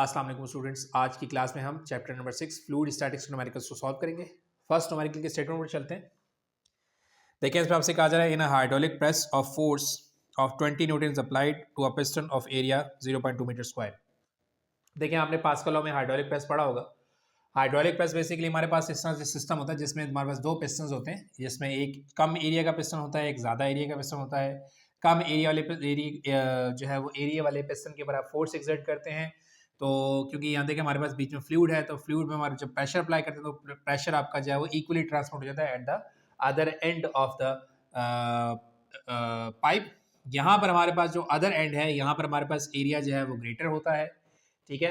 अस्सलाम वालेकुम स्टूडेंट्स, आज की क्लास में हम chapter number 6 fluid statics numericals को सॉल्व करेंगे। फर्स्ट न्यूमेरिकल के स्टेटमेंट पर चलते हैं। देखिए इसमें आपसे कहा जा रहा है in a hydraulic press of force of 20 newton applied to a piston of area 0.2 metre square. देखिए आपने पास्कल लॉ में हाइड्रोलिक प्रेस पढ़ा होगा। हाइड्रोलिक प्रेस बेसिकली हमारे पास इस तरह से सिस्टम होता है जिसमें हमारे पास दो पिस्टन होते हैं, जिसमें एक कम एरिया का पिस्टन होता है, एक ज़्यादा एरिया का पिस्टन होता है। कम एरिया वाले एरिया जो है वो एरिया वाले पिस्टन के ऊपर आप फोर्स एक्सर्ट करते हैं। तो क्योंकि यहाँ देखिए हमारे पास बीच में फ्लूइड है, तो फ्लूइड में हमारे जब प्रेशर अप्लाई करते हैं तो प्रेशर आपका जो है वो इक्वली ट्रांसफर हो जाता है at the other end of the pipe. यहाँ पर हमारे पास जो अदर एंड है, यहाँ पर हमारे पास एरिया जो है वो ग्रेटर होता है। ठीक है,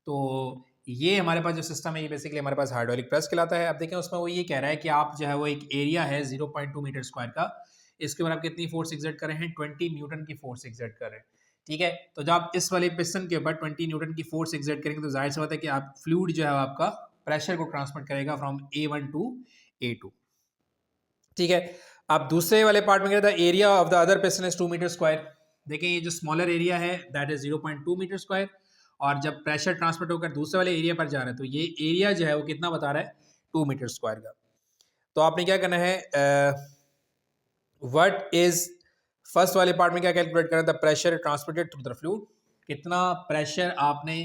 तो ये हमारे पास जो सिस्टम है ये बेसिकली हमारे पास हाइड्रोलिक प्रेस कहलाता है। अब देखें उसमें वो ये कह रहा है कि आप जो है वो एक एरिया है 0.2 मीटर स्क्वायर का, इसके ऊपर आप कितनी फोर्स एक्सर्ट कर रहे हैं, 20 न्यूटन की फोर्स एक्सर्ट कर रहे हैं। ठीक है, तो जब आप इस वाले पिस्टन के ऊपर 20 न्यूटन की फोर्स एक्सर्ट करेंगे तो जाहिर सी बात है कि आप फ्लूइड जो है आपका प्रेशर को ट्रांसफर करेगा फ्रॉम A1 टू A2। ठीक है, आप दूसरे वाले पार्ट में कहता है area of the other piston is 2 metre square. देखें ये जो स्मॉलर एरिया है दैट इज 0.2 मीटर स्क्वायर, और जब प्रेशर ट्रांसफर होकर दूसरे वाले एरिया पर जा रहा है तो ये एरिया जो है वो कितना बता रहा है, 2 मीटर स्क्वायर का। तो आपने क्या करना है, व्हाट इज फर्स्ट वाले पार्ट में क्या कैलकुलेट करना है, the pressure transmitted through the fluid, कितना प्रेशर आपने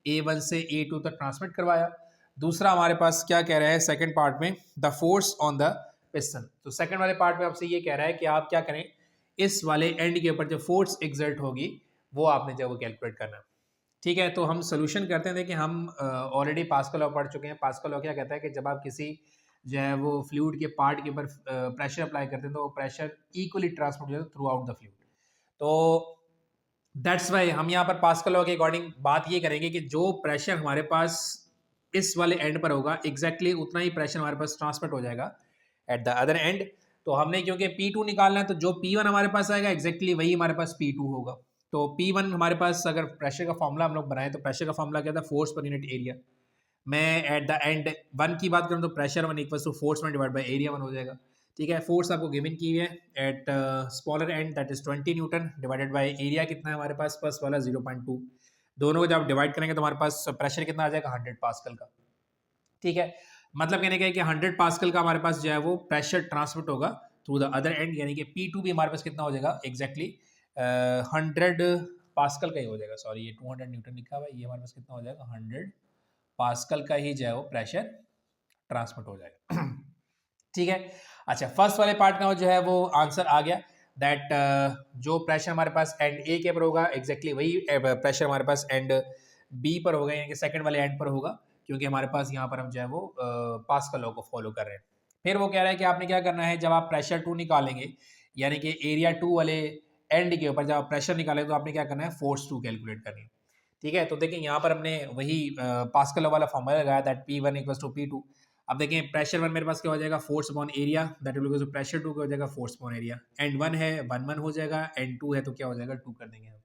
A1 से A2 तक ट्रांसमिट करवाया। दूसरा हमारे पास क्या कह रहा है सेकंड पार्ट में, the force on the piston. तो सेकंड वाले पार्ट में आपसे ये कह रहा है कि आप क्या करें, इस वाले एंड के ऊपर जो फोर्स एक्सर्ट होगी वो आपने जो वो कैलकुलेट करना है। ठीक है, तो हम सोल्यूशन करते हैं। देखिए हम ऑलरेडी पास्कल लॉ पढ़ चुके हैं। पास्कल लॉ क्या कहता है कि जब आप किसी जो है वो फ्लूइड के पार्ट के ऊपर प्रेशर अप्लाई करते हैं तो प्रेशर इक्वली ट्रांसफर हो जाता है थ्रू आउट द फ्लूइड। तो दैट्स वाई हम यहाँ पर पास्कल लॉ के अकॉर्डिंग बात ये करेंगे कि जो प्रेशर हमारे पास इस वाले एंड पर होगा एग्जैक्टली उतना ही प्रेशर हमारे पास ट्रांसमिट हो जाएगा एट द अदर एंड। तो हमने क्योंकि P2 निकालना है तो जो P1 हमारे पास आएगा एग्जैक्टली वही हमारे पास P2 होगा। तो P1 हमारे पास अगर प्रेशर का फॉर्मूला हम लोग बनाए तो प्रेशर का फॉर्मूला क्या था, फोर्स पर यूनिट एरिया। मैं एट द एंड 1 की बात करूँ तो pressure 1 equal to force 1 divide by area 1 हो जाएगा। ठीक है, फोर्स आपको गिवन की है at smaller end that is 20 newton divided by area कितना है हमारे पास, फर्स्ट वाला 0.2। दोनों को जब डिवाइड करेंगे तो हमारे पास प्रेशर कितना आ जाएगा, 100 पास्कल का। ठीक है, मतलब कहने का है कि 100 पास्कल का हमारे पास जो है वो प्रेशर ट्रांसमिट होगा थ्रू द अदर एंड, यानी कि P2 भी हमारे पास कितना हो जाएगा एग्जैक्टली 100 पास्कल का ही हो जाएगा। सॉरी, ये 200 न्यूटन लिखा हुआ है, ये हमारे पास कितना हो जाएगा, 100 पास्कल का ही जो है वो प्रेशर ट्रांसमिट हो जाएगा। ठीक है, अच्छा फर्स्ट वाले पार्ट का जो है वो आंसर आ गया दैट जो प्रेशर हमारे पास एंड ए के पर होगा एग्जैक्टली वही प्रेशर हमारे पास एंड बी पर होगा, यानी कि सेकंड वाले एंड पर होगा, क्योंकि हमारे पास यहाँ पर हम जो है वो पास्कल लॉ को फॉलो कर रहे हैं। फिर वो कह रहा है कि आपने क्या करना है, जब आप प्रेशर 2 निकालेंगे यानी कि एरिया 2 वाले एंड के ऊपर जब आप प्रेशर निकालेंगे तो आपने क्या करना है, फोर्स 2 कैलकुलेट करनी है। ठीक है, तो देखिए यहाँ पर हमने वही पास्कल लॉ वाला फॉर्मूला लगाया that P1 equals to P2। अब देखें प्रेशर 1 मेरे पास क्या हो जाएगा, force upon area that will equal to pressure 2 क्या हो जाएगा, फोर्स अपॉन एरिया। एंड 1 है 1 हो जाएगा, एंड 2 है तो क्या हो जाएगा, 2 कर देंगे हम।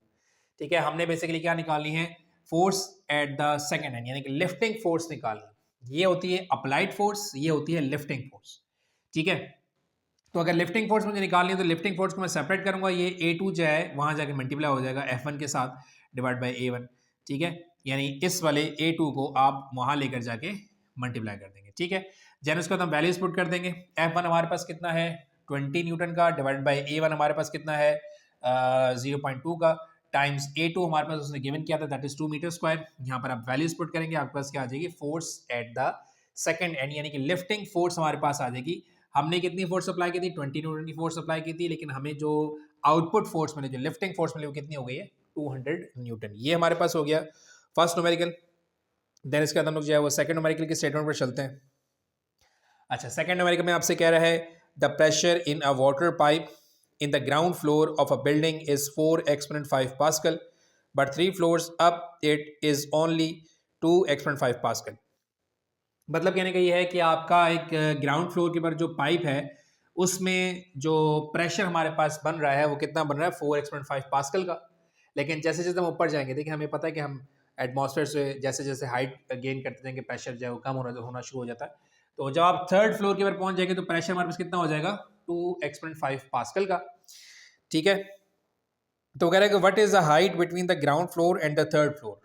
ठीक है, हमने बेसिकली क्या निकालनी है, force at the second and, यानी कि लिफ्टिंग फोर्स निकालनी। ये होती है अप्लाइड फोर्स, ये होती है लिफ्टिंग फोर्स। ठीक है, तो अगर लिफ्टिंग फोर्स मुझे निकालनी है तो लिफ्टिंग फोर्स को मैं सेपरेट करूंगा, ये A2 जो है वहां जाके मल्टीप्लाई हो जाएगा F1 के साथ डिवाइड बाई A1। ठीक है, यानी इस वाले A2 को आप वहां लेकर जाके मल्टीप्लाई कर देंगे। ठीक है, जैन उसके बाद हम वैल्यूज पुट कर देंगे। F1 हमारे पास कितना है, 20 न्यूटन का, डिवाइड बाई A1 हमारे पास कितना है 0.2 का, टाइम्स A2 हमारे पास उसने गिवन किया था दैट इज 2 मीटर स्क्वायर। यहाँ पर आप वैल्यूज पुट करेंगे, आपके पास क्या आ जाएगी, force at the second and, यानी कि लिफ्टिंग फोर्स हमारे पास आ जाएगी। हमने कितनी फोर्स अप्लाई की थी, 20 न्यूटन की फोर्स अप्लाई की थी, लेकिन हमें जो आउटपुट फोर्स मिली, जो लिफ्टिंग फोर्स मिली वो कितनी हो गई है, 200 न्यूटन। ये हमारे पास हो गया फर्स्ट न्यूमेरिकल। देन इसके बाद हम लोग जो है वो सेकंड न्यूमेरिकल के स्टेटमेंट पर चलते हैं। अच्छा, सेकंड न्यूमेरिकल में आपसे कह रहा है the pressure in a water pipe in the ground floor of a building is 4 exponent 5 Pascal, but 3 floors up it is only 2 exponent 5 Pascal। मतलब कहने का ये है कि आपका एक ग्राउंड फ्लोर के ऊपर जो पाइप है उसमें जो प्रेशर हमारे पास बन रहा है वो कितना बन रहा है, 4 एक्सपोनेंट 5 पास्कल का। लेकिन जैसे जैसे हम ऊपर जाएंगे, देखिए हमें पता है कि हम एटमॉस्फेयर से जैसे जैसे हाइट गेन करते जाएंगे प्रेशर जो है वो कम होना शुरू हो जाता है। तो जब आप थर्ड फ्लोर के ऊपर पहुंच जाएंगे तो प्रेशर हमारे पास कितना हो जाएगा, 2 एक्सपोनेंट 5 पास्कल का। ठीक है, तो कह रहा है कि what is the height between the ground floor and the third floor.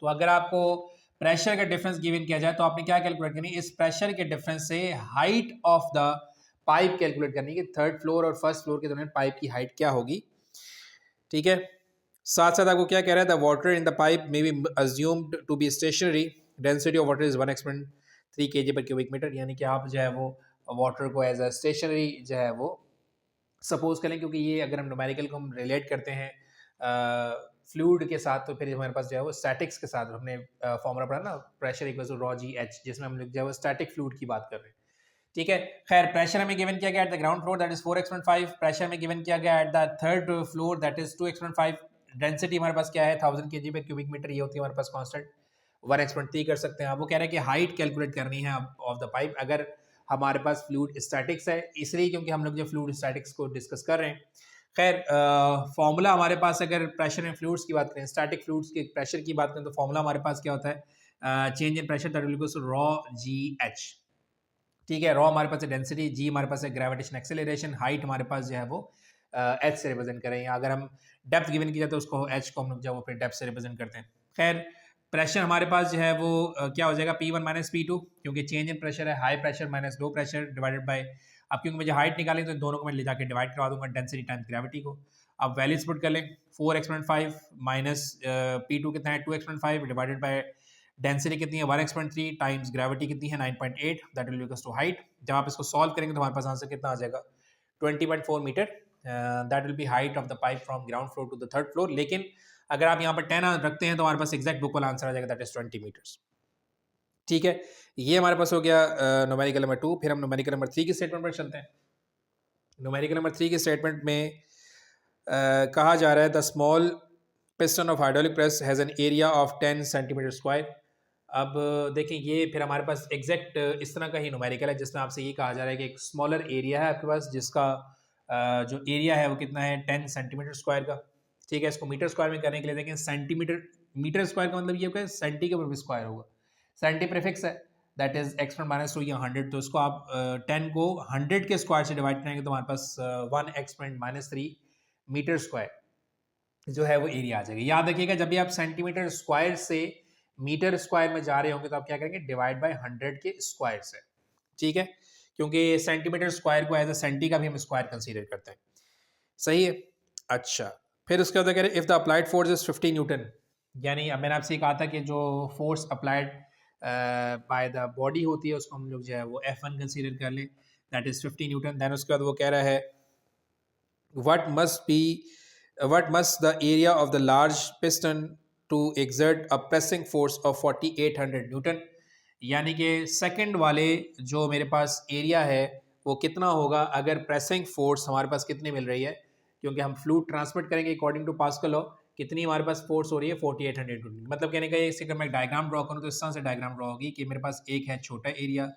तो अगर आपको प्रेशर का डिफरेंस गिवन किया जाए तो आपने क्या कैलकुलेट करनी है, इस प्रेशर के डिफरेंस से height of the pipe calculate करनी है कि थर्ड फ्लोर और फर्स्ट फ्लोर के दरमियान पाइप की हाइट क्या होगी। ठीक है, साथ साथ आपको क्या कह रहा है, the water in the pipe may be assumed to be stationary, density of water is 1/3 kg per cubic meter, यानी कि आप जो है वो वाटर को एज अ स्टेशनरी जो है वो सपोज करें, क्योंकि ये अगर हम न्यूमेरिकल को हम रिलेट करते हैं फ्लूइड के साथ तो फिर हमारे पास जो है वो स्टैटिक्स के साथ हमने फॉर्मूला पढ़ा ना, pressure equals to rho g h, जिसमें हम लोग जो है वो स्टैटिक फ्लूइड की बात कर रहे हैं। ठीक है, खैर प्रेशर हमें गिवन किया गया at the ground floor that is 4x/5, pressure में गिवन किया गया at the third floor that is 2x/5, density हमारे पास क्या है 1000 kg per cubic meter, ये होती है हमारे पास कांस्टेंट, 1x/3 कर सकते हैं आप। वो कह रहे हैं कि हाइट कैलकुलेट करनी है ऑफ द पाइप अगर हमारे पास फ्लूइड स्टैटिक्स है, इसलिए क्योंकि हम लोग जो फ्लूइड स्टैटिक्स को डिस्कस कर रहे हैं। खैर फॉर्मूला हमारे पास अगर प्रेशर एंड फ्लूइड्स की बात करें, स्टैटिक फ्लूइड्स के प्रेशर की बात करें तो फॉर्मूला हमारे पास क्या होता है, change in pressure that equals to rho g h. ठीक है, रॉ हमारे पास है डेंसिटी, जी हमारे पास है ग्रेविटेशन एक्सेलरेशन, हाइट हमारे पास जो है वो एच से रिप्रेजेंट करें, या अगर हम डेप्थ गिवन की जाए तो उसको एच को हम लोग जो फिर डेप्थ से रिप्रेजेंट करते हैं। खैर प्रेशर हमारे पास जो है वो क्या हो जाएगा P1 माइनस P2, क्योंकि चेंज इन प्रेशर है, high pressure minus low pressure divided by, अब क्योंकि मुझे हाइट निकाली तो दोनों को मैं ले जाकर डिवाइड करवा दूंगा डेंसिटी टाइम्स ग्रेविटी को। अब वैल्यूज पुट कर लें, 4x/5 माइनस P2 कितना है 2x/5 डिवाइडेड बाय डेंसिटी कितनी है 1x/3 टाइम्स ग्रेविटी कितनी है 9.8, that will equals to height. जब आप इसको सॉल्व करेंगे तो हमारे पास आंसर कितना आ जाएगा 20.4 metre, that will be height of the pipe from ground floor to the third floor. लेकिन अगर आप यहाँ पर 10 रखते हैं तो हमारे पास एग्जैक्ट बुक वाला आंसर आ जाएगा दैट इज 20 मीटर्स। ठीक है, ये हमारे पास हो गया न्यूमेरिकल नंबर 2। फिर हम न्यूमेरिकल नंबर 3 की स्टेटमेंट पर चलते हैं। न्यूमेरिकल नंबर 3 की स्टेटमेंट में कहा जा रहा है the small piston of hydraulic press has an area of 10 centimetre square. अब देखें ये फिर हमारे पास एग्जैक्ट इस तरह का ही न्यूमेरिकल है जिसमें आपसे ये कहा जा रहा है कि एक स्मॉलर एरिया है आपके पास जिसका जो एरिया है वो कितना है 10 सेंटीमीटर स्क्वायर का। ठीक है, इसको मीटर स्क्वायर में करने के लिए देखें सेंटीमीटर, मीटर स्क्वायर का मतलब ये होगा सेंटी के ऊपर भी स्क्वायर होगा, सेंटी प्रीफिक्स है दैट इज x⁻2 या 100, तो इसको आप 10 को 100 के स्क्वायर से डिवाइड करेंगे तो हमारे पास 1x⁻3 मीटर स्क्वायर जो है वो एरिया आ जाएगा। याद रखिएगा जब भी आप सेंटीमीटर स्क्वायर से मीटर स्क्वायर में जा रहे होंगे तो आप क्या करेंगे डिवाइड बाय 100 के स्क्वायर से। ठीक है, क्योंकि सेंटीमीटर स्क्वायर को एज अ सेंटी का भी हम स्क्वायर कंसीडर करते हैं। सही है, अच्छा फिर उसके बाद कह रहे if the applied force is 50 Newton, यानी अब मैंने आपसे कहा था कि जो force applied by the body होती है उसको हम लोग जो है वो F1 कंसीडर कर लें, दैट इज 50 न्यूटन। देन उसके बाद वो कह रहा है what must the area of the large piston to exert a pressing force of 4800 newton, यानी कि सेकंड वाले जो मेरे पास एरिया है वो कितना होगा अगर प्रेसिंग फोर्स हमारे पास कितनी मिल रही है, क्योंकि हम फ्लूइड ट्रांसमिट करेंगे अकॉर्डिंग टू पास्कल लॉ, कितनी हमारे पास फोर्स हो रही है 4800 न्यूटन। मतलब कहने का ये अगर मैं डायग्राम ड्रॉ करूँ तो इस तरह से डायग्राम ड्रॉ होगी कि मेरे पास एक है छोटा एरिया,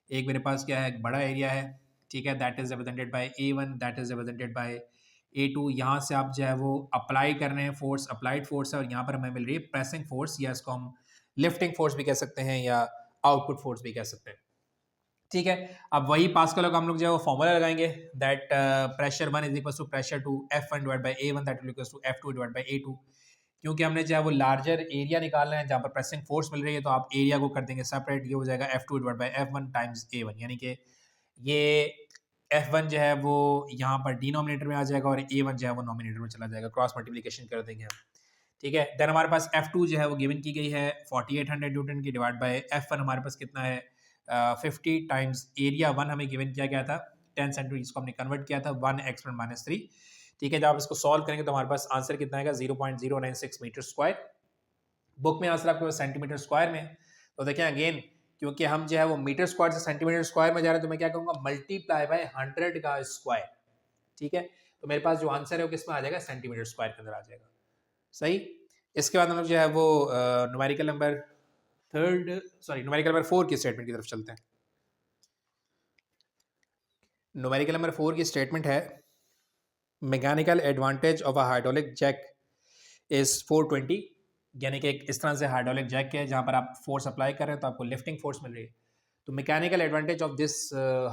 एक मेरे पास क्या है बड़ा एरिया है। ठीक है, that is represented by A1, that is represented by A2। यहाँ से आप जो है वो अप्लाई कर रहे हैं फोर्स, अप्लाइड फोर्स है, और यहाँ पर हमें मिल रही है प्रेसिंग फोर्स, या इसको हम लिफ्टिंग फोर्स भी कह सकते हैं या आउटपुट फोर्स भी कह सकते हैं। ठीक है, अब वही पास्कल लॉ का हम लोग जो है वो फॉर्मूला लगाएंगे that pressure 1 is equal to pressure two F1 divide by A1 that is equal to F2 divide by A2। क्योंकि हमने जो है वो लार्जर एरिया निकालना है जहाँ पर प्रेसिंग फोर्स मिल रही है तो आप एरिया को कर देंगे सेपरेट, ये हो जाएगा F2 divide bye F1 times A1, यानी कि ये F1 जो है वो यहाँ पर डिनोमिनेटर में आ जाएगा और A1 जो है वो नॉमिनेटर में चला जाएगा, क्रॉस मल्टीप्लिकेशन कर देंगे हम। ठीक है, देन हमारे पास F2 जो है वो गिवन की गई है 4800 न्यूटन की डिवाइड बाय F1 हमारे पास कितना है 50 टाइम्स एरिया 1 हमें गिवन किया गया था 10 सेंटीमीटर, इसको हमने कन्वर्ट किया था 1x⁻3। ठीक है, जब आप इसको सॉल्व करेंगे तो हमारे पास आंसर कितना आएगा 0.096 मीटर स्क्वायर। बुक में आंसर आपके पास सेंटीमीटर स्क्वायर में, तो देखें अगेन क्योंकि हम जो है वो मीटर स्क्वायर से सेंटीमीटर स्क्वायर में जा रहे हैं तो मैं क्या करूँगा मल्टीप्लाई बाय 100 का स्क्वायर। ठीक है, तो मेरे पास जो आंसर है वो किस में आ जाएगा सेंटीमीटर स्क्वायर के अंदर आ जाएगा। सही, इसके बाद हम लोग जो है वो न्यूमेरिकल नंबर 4 की स्टेटमेंट की तरफ चलते हैं। न्यूमेरिकल नंबर 4 की स्टेटमेंट है mechanical advantage of a hydraulic jack is 420, यानी कि एक इस तरह से हाइड्रोलिक जैक है जहाँ पर आप फोर्स अप्लाई कर रहे हैं तो आपको लिफ्टिंग फोर्स मिल रही है, तो mechanical advantage of this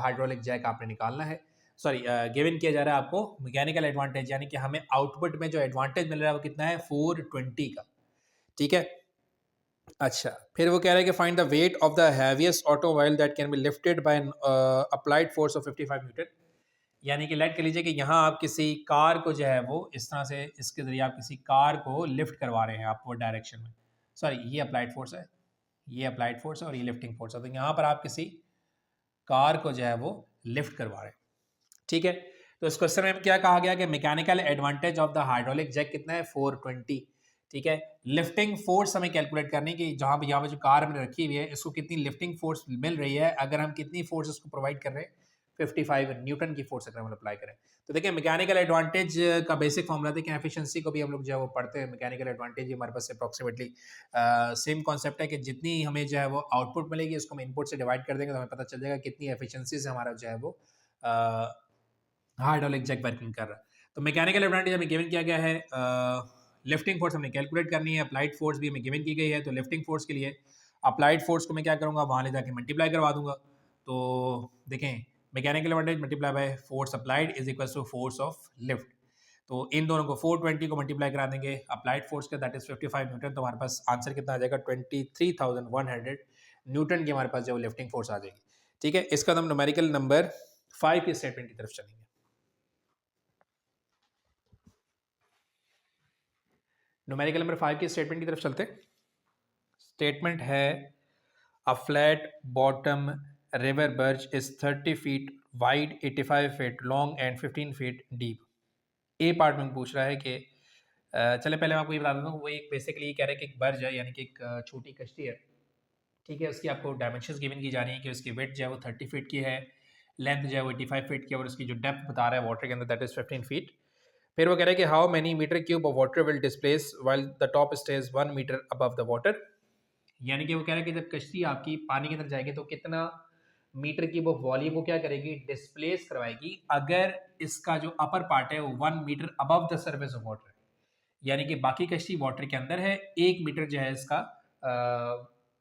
hydraulic jack आपने निकालना है। सॉरी, गिवन किया जा रहा है आपको मैकेनिकल एडवांटेज, यानी कि हमें आउटपुट में जो एडवांटेज मिल रहा है वो कितना है 420 का। ठीक है, अच्छा, फिर वो कह रहा है कि find the weight of the heaviest automobile that can be lifted bye N applied force of 55 Newton. यानी कि लेट कर लीजिए कि यहाँ आप किसी कार को जो है वो इस तरह से इसके ज़रिए आप किसी कार को लिफ्ट करवा रहे हैं अपवर्ड डायरेक्शन में। सॉरी, ये अप्लाइड फोर्स है, ये अप्लाइड फोर्स है और ये लिफ्टिंग फोर्स है। तो यहाँ पर आप किसी कार को जो है वो लिफ्ट करवा रहे हैं, ठीक है। तो इस क्वेश्चन में क्या कहा गया कि mechanical advantage of the hydraulic jack कितना है 420, ठीक है। लिफ्टिंग फोर्स हमें कैलकुलेट करनी कि जहां पे यहाँ पे जो कार हमने रखी हुई है इसको कितनी लिफ्टिंग फोर्स मिल रही है, अगर हम कितनी फोर्स इसको प्रोवाइड कर रहे हैं 55 न्यूटन की फोर्स अगर हम अप्लाई करें। तो देखिए मैकेनिकल एडवांटेज का बेसिक फॉर्मूला देखें, एफिशिएंसी को भी हम लोग जो है वो पढ़ते हैं। मैकेनिकल एडवांटेज हमारे पास अप्रॉक्सीमेटली सेम कॉन्सेप्ट है कि जितनी हमें जो है वो आउटपुट मिलेगी उसको हम इनपुट से डिवाइड कर देंगे तो हमें पता चल जाएगा कितनी एफिशिएंसी से हमारा जो है वो हाइड्रोलिक जैक वर्किंग कर रहा है। तो मैकेनिकल एडवांटेज हमें गिवन किया गया है, लिफ्टिंग फोर्स हमने कैलकुलेट करनी है, अप्लाइड फोर्स भी हमें गिवन की गई है। तो लिफ्टिंग फोर्स के लिए अप्लाइड फोर्स को मैं क्या करूँगा, वहाँ ले जाके मल्टीप्लाई करवा दूंगा। तो देखें mechanical advantage multiply by force applied is equal to force of lift. तो इन दोनों को 420 को मल्टीप्लाई करा देंगे अप्लाइड फोर्स के, दैट इज 55 न्यूटन। तो हमारे पास आंसर कितना आ जाएगा 23,100 न्यूटन की हमारे पास जो लिफ्टिंग फोर्स आ जाएगी, ठीक है। इसका हम न्यूमेरिकल नंबर 5 के स्टेटमेंट की तरफ चलेंगे। न्यूमेरिकल नंबर 5 की स्टेटमेंट की तरफ चलते। स्टेटमेंट है a flat bottom river barge is 30 feet wide, 85 feet long and 15 feet deep. A part में पूछ रहा है कि चले पहले मैं आपको ये बता देता हूँ, वो एक बेसिकली कह रहे हैं कि एक बर्ज है यानी कि एक छोटी कश्ती है, ठीक है। उसकी आपको डायमेंशंस गिवन की जा रही है कि उसकी विड्थ जो है वो 30 फीट की है, लेंथ जो है वो 85 फीट की है और उसकी जो डेप्थ बता रहा है वाटर के अंदर दैट इज 15 फीट। फिर वो कह रहा है कि how many metre cube of water will displace while the top stage 1 metre above the water. यानी कि वो कह रहा है कि जब कश्ती आपकी पानी के अंदर जाएगी तो कितना मीटर की वो वॉल्यूम को क्या करेगी, डिस्प्लेस करवाएगी अगर इसका जो अपर पार्ट है वो 1 metre above the surface of water है। यानी कि बाकी कश्ती वाटर के अंदर है, 1 मीटर जो है इसका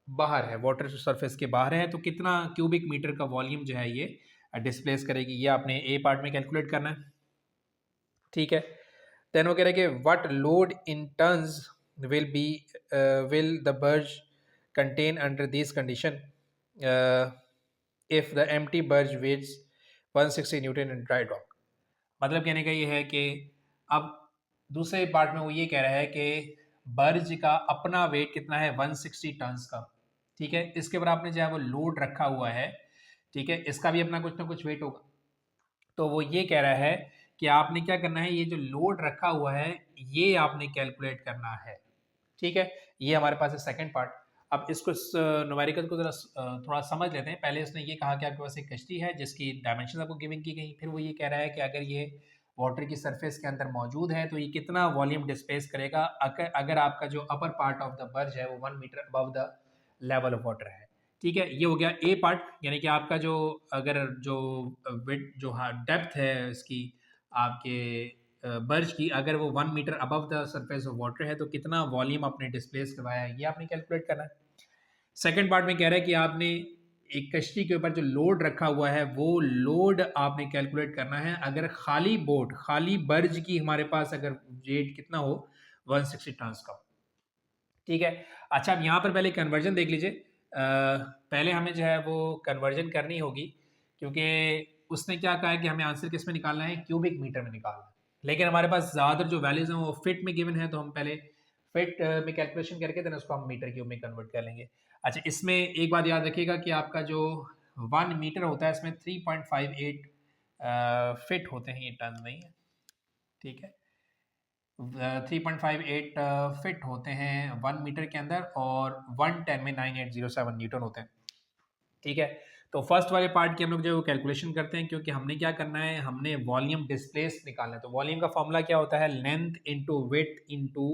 बाहर है, वाटर सरफेस के बाहर है, तो कितना क्यूबिक मीटर का वॉल्यूम जो है ये डिस्प्लेस करेगी, ये आपने ए पार्ट में कैलकुलेट करना है, ठीक है। देन वो कह रहे हैं कि what load in tons will be will the barge contain under this condition if the empty barge weighs 160 newton in dry dock. मतलब कहने का ये है कि अब दूसरे पार्ट में वो ये कह रहा है कि बर्ज का अपना वेट कितना है 160 टन्स का, ठीक है। इसके ऊपर आपने जो है वो लोड रखा हुआ है, ठीक है, इसका भी अपना कुछ ना कुछ वेट होगा। तो वो ये कह रहा है कि आपने क्या करना है, ये जो लोड रखा हुआ है ये आपने कैलकुलेट करना है, ठीक है। ये हमारे पास है सेकंड पार्ट। अब इसको न्यूमेरिकल को जरा थोड़ा समझ लेते हैं। पहले उसने ये कहा कि आपके पास एक कश्ती है जिसकी डायमेंशन आपको गिवन की गई, फिर वो ये कह रहा है कि अगर ये वाटर की सरफेस के अंदर मौजूद है तो ये कितना वॉल्यूम डिस्प्लेस करेगा अगर आपका जो upper part of the barge है वो 1 metre above the level of water है, ठीक है। ये हो गया ए पार्ट, यानी कि आपका जो अगर जो विड्थ जो डेप्थ है इसकी आपके बर्ज की, अगर वो 1 metre above the surface of water है तो कितना वॉल्यूम आपने डिस्प्लेस करवाया है ये आपने कैलकुलेट करना है। सेकंड पार्ट में कह रहा है कि आपने एक कश्ती के ऊपर जो लोड रखा हुआ है वो लोड आपने कैलकुलेट करना है अगर खाली बोट खाली बर्ज की हमारे पास अगर वेट कितना हो 160 टन का, ठीक है। अच्छा, अब यहाँ पर पहले कन्वर्जन देख लीजिए। पहले हमें जो है वो कन्वर्जन करनी होगी क्योंकि उसने क्या कहा है कि हमें आंसर किस में निकालना है, क्यूबिक मीटर में निकालना है। लेकिन हमारे पास ज़्यादातर जो वैल्यूज हैं वो फिट में गिवन है, तो हम पहले फिट में कैलकुलेशन करके देन उसको हम मीटर क्यूब में कन्वर्ट कर लेंगे। अच्छा, इसमें एक बात याद रखिएगा कि आपका जो 1 मीटर होता है इसमें 3.58 फिट होते हैं, ये टन नहीं है, ठीक है। 3.58 फिट होते हैं 1 मीटर के अंदर और 110 में 9807 न्यूटन होते हैं, ठीक है। तो फर्स्ट वाले पार्ट की हम लोग जो है वो कैलकुलेशन करते हैं क्योंकि हमने क्या करना है, हमने वॉल्यूम डिस्प्लेस निकालना है। तो वॉल्यूम का फॉर्मूला क्या होता है, length into width into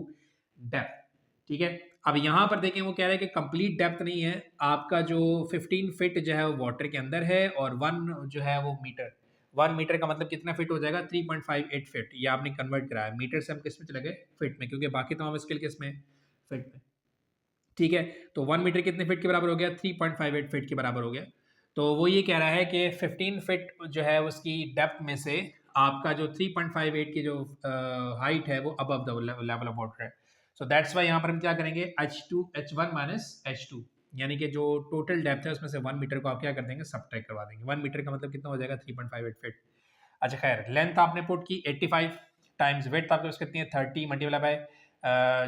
depth, ठीक है। अब यहाँ पर देखें वो कह रहा है कि कंप्लीट डेप्थ नहीं है, आपका जो 15 फिट जो है वो वाटर के अंदर है और 1 जो है वो मीटर, 1 मीटर का मतलब कितना फिट हो जाएगा 3.58 फिट। ये आपने कन्वर्ट कराया मीटर से हम किस में चले गए, फिट में, क्योंकि बाकी तमाम स्केल किस में, फिट में, ठीक है। तो 1 मीटर कितने फिट के बराबर हो गया, 3.58 फिट के बराबर हो गया। तो वो ये कह रहा है कि 15 फिट जो है उसकी डेप्थ में से आपका जो 3.58 की जो हाइट है वो above the level of water है। सो दैट्स वाई यहाँ पर हम क्या करेंगे H1 माइनस H2, यानी कि जो टोटल डेप्थ है उसमें से 1 मीटर को आप क्या कर देंगे, सब्ट्रैक्ट करवा देंगे। 1 मीटर का मतलब कितना हो जाएगा, 3.58 फीट। अच्छा खैर, लेंथ आपने पुट की 85 टाइम्स विड्थ आपके पास कितनी है 30 मल्टीप्लाई बाय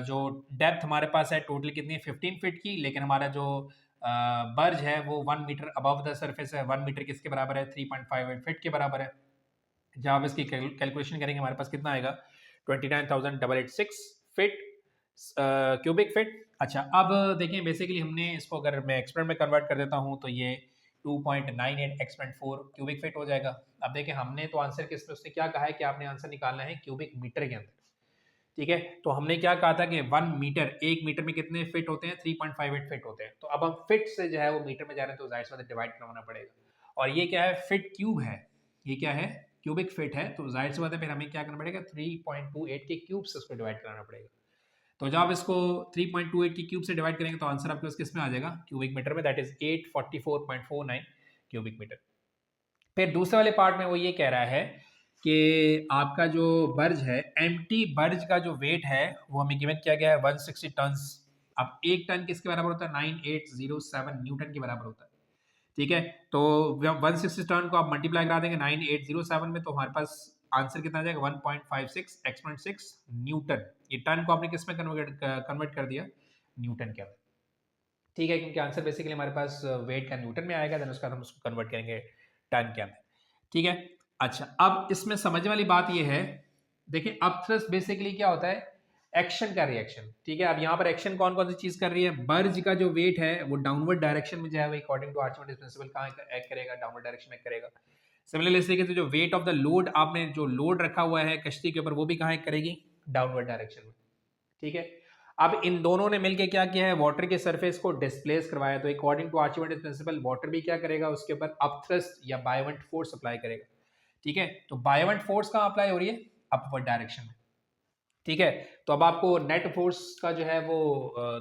जो डेप्थ हमारे पास है टोटल कितनी है 15 फीट की, लेकिन हमारा जो बर्ज है वो 1 मीटर अबव द सरफेस है। 1 मीटर किसके बराबर है, 3.58 फीट के बराबर है। जब आप इसकी कैलकुलेशन करेंगे हमारे पास कितना आएगा, 29,886 फीट क्यूबिक फीट। अच्छा अब देखिए बेसिकली हमने इसको अगर मैं एक्सपेरिमेंट में कन्वर्ट कर देता हूँ तो ये 2.98 x.4 क्यूबिक फीट हो जाएगा। अब देखिए हमने तो आंसर किस पे, उसने क्या कहा है कि आपने आंसर निकालना है क्यूबिक मीटर के अंदर, ठीक है। तो हमने क्या कहा था कि 1 मीटर, 1 मीटर में कितने फिट होते हैं, 3.58 फिट होते हैं। तो अब हम फिट से जो है वो मीटर में जा रहे हैं तो जाहिर सी बात है डिवाइड करवाना पड़ेगा। और ये क्या है, फिट क्यूब है, ये क्या है, क्यूबिक फिट है। तो जाहिर सी बात है फिर हमें क्या करना पड़ेगा, 3.28 के क्यूब से उसको डिवाइड कराना पड़ेगा। तो जब आप इसको 3.28 की क्यूब से डिवाइड करेंगे तो आंसर आपके पास किस में आ जाएगा, क्यूबिक मीटर में, दैट इज 844.49 क्यूबिक मीटर। फिर दूसरे वाले पार्ट में वो ये कह रहा है कि आपका जो बर्ज है, एम्प्टी बर्ज का जो वेट है वो हमें गिवन किया गया है 160 टन। अब एक टन किसके बराबर होता है, 9807 न्यूटन के बराबर होता है, ठीक है। तो 160 टन को आप मल्टीप्लाई करा देंगे 9807 में, तो हमारे पास आंसर कितना आ जाएगा, 1.56 x.6 न्यूटन। ये टन को आपने किस में कन्वर्ट कर दिया, न्यूटन के अंदर, ठीक है, क्योंकि आंसर बेसिकली हमारे पास वेट का न्यूटन में आएगा, देन उसका हम उसको कन्वर्ट करेंगे टन के अंदर, ठीक है। अच्छा अब इसमें समझने वाली बात ये है, देखिए अब थ्रस्ट बेसिकली क्या होता है, एक्शन का रिएक्शन, ठीक है। अब यहाँ पर एक्शन कौन कौन सी चीज कर रही है, बर्ज का जो वेट है वो डाउनवर्ड डायरेक्शन में जो है वो अकॉर्डिंग टू आर्चिमेडेस प्रिंसिपल कहाँ एक्ट करेगा, डाउनवर्ड डायरेक्शन में एक्ट करेगा। सिमिलरली इस तरीके से जो वेट ऑफ द लोड, आपने जो लोड रखा हुआ है कश्ती के ऊपर, वो भी कहाँ एक्ट करेगी, डाउनवर्ड डायरेक्शन में, ठीक है। अब इन दोनों ने मिलकर क्या किया है, वाटर के सरफेस को डिस्प्लेस करवाया। तो according to Archimedes principal water भी क्या करेगा, उसके ऊपर अपथ्रस्ट या बायोवेंट फोर्स अप्लाई करेगा, ठीक है। तो बायोवेंट फोर्स कहाँ अप्लाई हो रही है, अपवर्ड डायरेक्शन में, ठीक है। तो अब आपको नेट फोर्स का जो है वो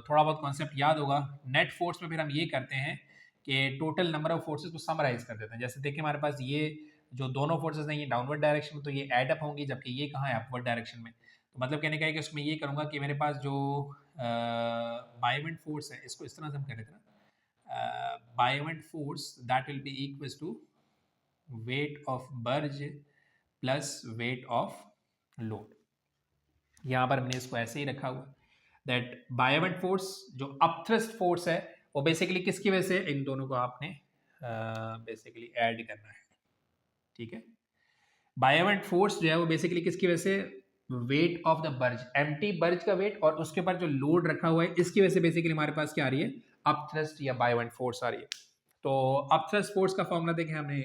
थोड़ा बहुत कॉन्सेप्ट याद होगा। नेट फोर्स में फिर हम ये करते हैं कि टोटल नंबर ऑफ फोर्सेस को समराइज कर देते हैं। जैसे देखिए हमारे पास ये जो दोनों फोर्सेस हैं ये डाउनवर्ड डायरेक्शन में, तो ये एड अप होंगी, जबकि ये कहाँ है, अपवर्ड डायरेक्शन में। तो मतलब कहने का है कि उसमें ये करूँगा कि मेरे पास जो बायोवेंट फोर्स है, इसको इस तरह से हम कर देते हैं, buoyant force that will be equal to weight of barge plus weight of load. यहाँ पर हमने इसको ऐसे ही रखा हुआ, दैट बायोवेंट फोर्स जो अपथ्रस्ट फोर्स है वो बेसिकली किसकी वजह से, इन दोनों को आपने बेसिकली ऐड करना है, ठीक है। बायोवेंट फोर्स जो है वो बेसिकली किसकी वजह से, wait of the Burj, empty बर्ज का वेट और उसके ऊपर जो लोड रखा हुआ है, इसकी वजह से बेसिकली हमारे पास क्या आ रही है, अपथ्रस्ट या बायोवेंट फोर्स आ रही है। तो अपथ्रस्ट फोर्स का फॉर्मूला देखें हमने,